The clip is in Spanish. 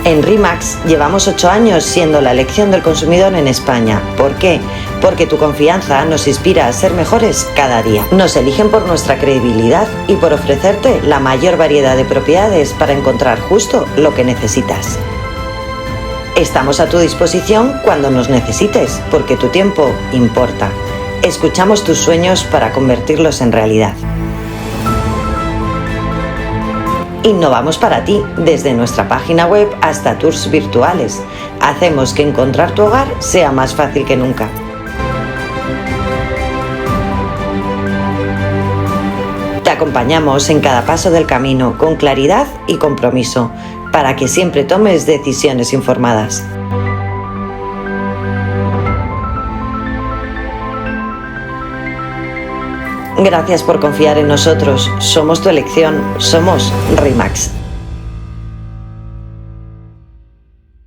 En RE/MAX llevamos 8 años siendo la elección del consumidor en España. ¿Por qué? Porque tu confianza nos inspira a ser mejores cada día. Nos eligen por nuestra credibilidad y por ofrecerte la mayor variedad de propiedades para encontrar justo lo que necesitas. Estamos a tu disposición cuando nos necesites, porque tu tiempo importa. Escuchamos tus sueños para convertirlos en realidad. Innovamos para ti, desde nuestra página web hasta tours virtuales. Hacemos que encontrar tu hogar sea más fácil que nunca. Te acompañamos en cada paso del camino con claridad y compromiso, para que siempre tomes decisiones informadas. Gracias por confiar en nosotros. Somos tu elección. Somos RE/MAX.